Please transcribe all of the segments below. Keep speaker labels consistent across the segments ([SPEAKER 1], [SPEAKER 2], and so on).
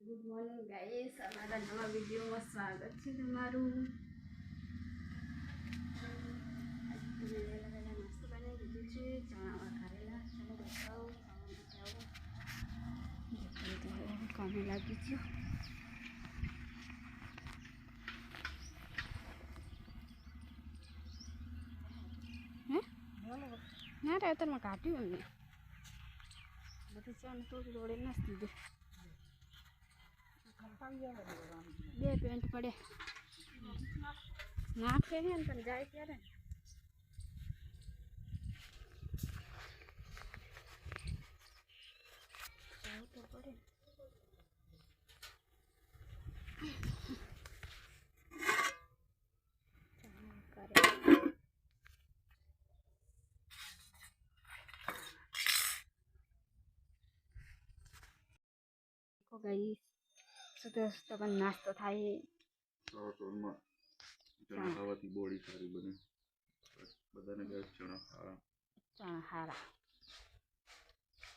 [SPEAKER 1] Good morning guys, અમારા નવા વિડીયોમાં સ્વાગત છે તમારું. નાસ્તો બનાવી દીધું છે, ચણા વઘારેલા. ચાલો બતાવો, કામે લાગી ગયો. ના રાતરમાં કાઢ્યું અમને બધું ચાને થોડું જોડે નાખી દીધું. બે પેન્ટ પડે નાખે ને પણ જાય ત્યારે તો પડે. ગાઈસ સુતો પણ નાસ્તો થાય.
[SPEAKER 2] ચણા ખાવાથી બોડી સારી બને. બધાને ગેસ ચણા ખાવા.
[SPEAKER 1] ચણા હારા.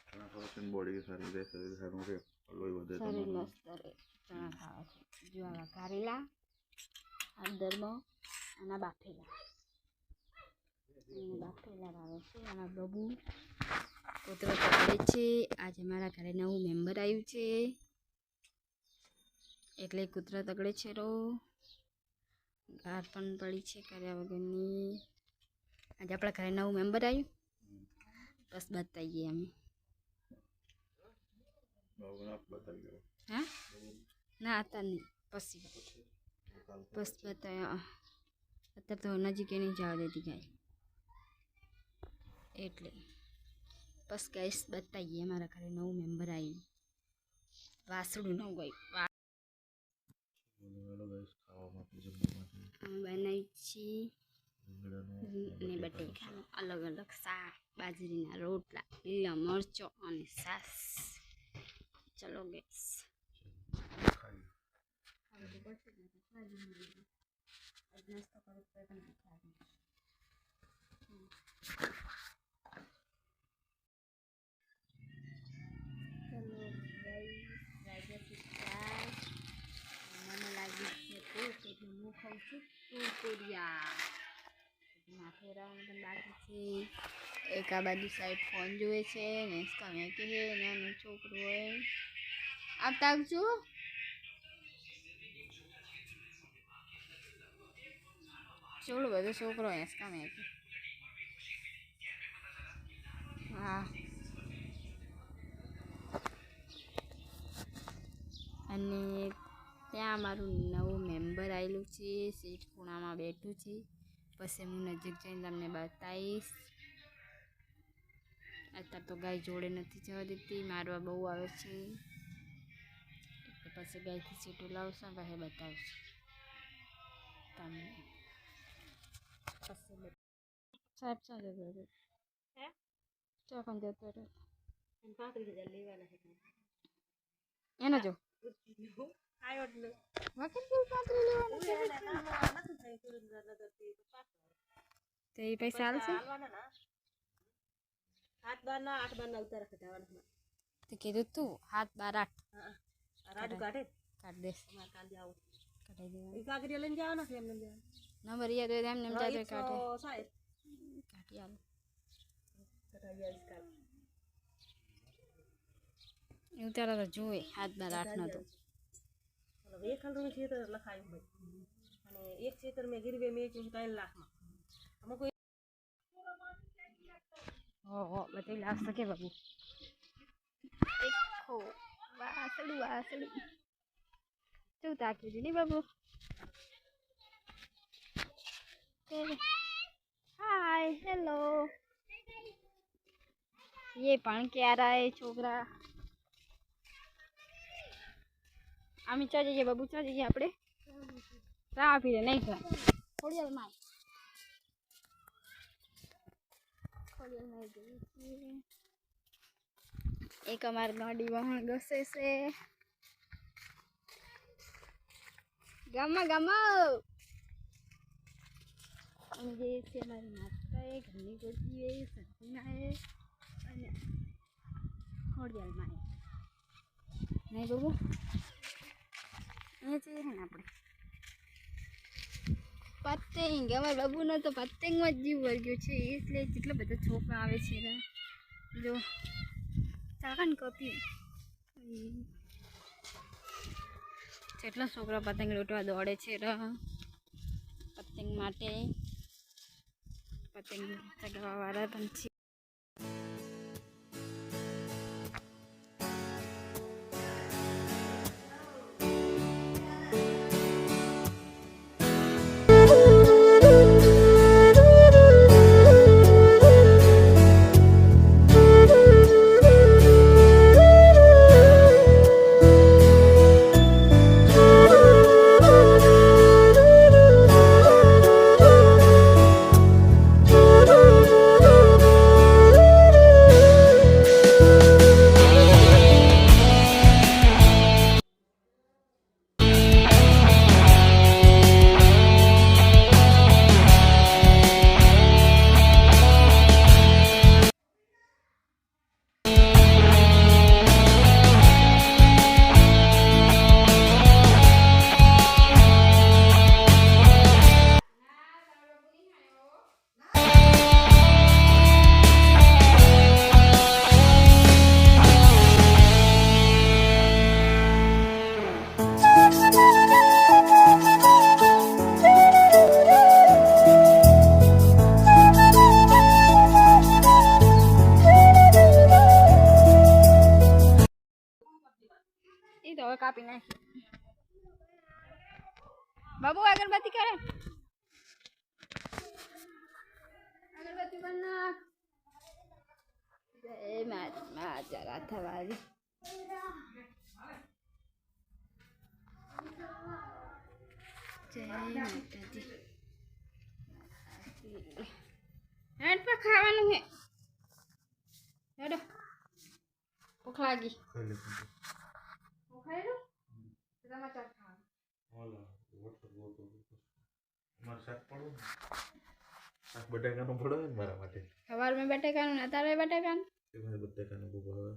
[SPEAKER 2] ચણા ખાવાથી બોડી સારી રહે, શરીર સારું રહે, લોહી વધે.
[SPEAKER 1] શરીર મસ્ત રહે ચણા ખાવાથી. જો આવા કારેલા અંદરમાં અને બાફેલા આવે છે. આના બબુ કૂતરો પકડે છે. આજે મારા ઘરે નવું મેમ્બર આવ્યું છે એટલે કૂતરા તગડે છે. ગાર પણ પડી છે કર્યા વગરની. આજે આપણા ઘરે નવું મેમ્બર આવ્યું, બસ બતાવીએ અમે. હા ના હતા નહીં, પછી બસ બતાવ્યા. અત્યારે તો નજીક નહીં જવા દેતી ગાય એટલે બસ ગાઈસ બતાવીએ. અમારા ઘરે નવું મેમ્બર આવ્યું, વાસડું ન ગયું. બનાવી છીએ ને બટેકાનું અલગ અલગ શાક, બાજરીના રોટલા, લીલા મરચો અને સાસ. ચલો ગેસ મને લાગી છે ભૂખ એટલે હું ખાઉં છું કુરકુરિયા. માથેરાવાનું પણ બાકી છે. એક આ બાજુ સાઈડ ફોન જોવે છે ને તમે કે નાનું છોકરું હોય આપતા આવજો. ચોલો બધો છોકરો હેસકા મેં હા. અને ત્યાં અમારું નવું મેમ્બર આવેલું છે. સીટ ખૂણામાં બેઠું છે. પછી હું નજીક જઈને તમને બતાવીશ. અત્યારે તો ગાય જોડે નથી જવા દેતી, મારવા બહુ આવે છે. એટલે પછી ગાયથી સીટું લાવશો પછી બતાવશું તમને. પછી સાહેબ શું જતો રહ્યો? ચોકન જતો રહ્યો. 35,000 લેવાના છે એનો જો તે પૈસા હાલશે. 7/12 8/12 ઉતાર કઢાવવાના તે કીધું તું 7/12 8 રાજુ કાઢે કાઢ દે. અમાર કાલ જાવ કાઢી દેવા. ઈ કાગરિયા લઈને જવાના છે એમને જવાનું નંબર યાદ હોય એમને જાતે કાઢે કાઢી આલો કઢાવી કાલ. એવું ત્યારે તો જોવે 7/12 8 નો તો એક હલરું ક્ષેત્ર લખાયું હોય અને એક ક્ષેત્ર મેં ગીરવે મેં 3 લાખમાં અમે કોઈ હો બધી લાખ શકે બાબુ. દેખો વાસડું શું તાક્યું છે ને બાબુ. हाय हेलो ये पण क्या रहा है छोकरा. आमी चा जाइए बाबू चा जाइए આપણે રા ફીરે નહીં થાય ખોડિયાલમાં જઈએ. એક અમાર ગાડી વાહણ ઘસે છે ગામમાં જે છે અમારી માતા એ ઘરની ગોતી એ સતીના એ અને ખોડિયાલમાં નહીં બાબુ. અહીંયા જઈએ ને આપણે પતંગ અમારા બાબુનો તો પતંગમાં જ જીવ વર્ગ્યો છે એટલે જેટલા બધા છોકરા આવે છે ને જો ચાકાને કપી જેટલા છોકરા પતંગ લૂંટવા દોડે છે પતંગ માટે પતંગ ચગાવવાવાળા પણ છે તો હવે કાપી નાખી બાબુ અગરબત્તી કરે અગરબત્તી પણ નાખ જય મા જરા થવારી જય માતાજી હેડ પર ખાવાનું હે હેડો ભૂખ લાગી ખાઈ લો સમાચાર ખાવા
[SPEAKER 2] બટાકાનું પડો ને મારા માટે
[SPEAKER 1] સવારમાં બટાકાનું ના તારે બટાકાનું
[SPEAKER 2] બટાકાનું બહુ ભાવે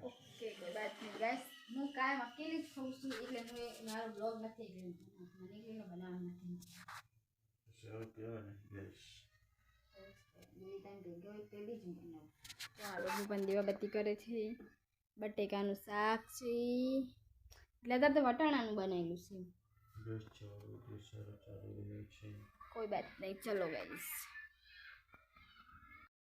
[SPEAKER 1] ઓકે કોઈ વાત નહીં ગાઈસ હું કાયમ અકેલી જ ખાઉં છું એટલે હું મારો બ્લોગ નથી મને એકલીનો બનાવવાનું નથી
[SPEAKER 2] સારું કહેવાય ને ગાઈસ
[SPEAKER 1] બાબુ પણ દીવાબત્તી કરે છે બટેકાનું શાક છે એટલે અત્યારે તો વટાણાનું બનાવેલું છે કોઈ વાત નહીં ચલો ગાઈસ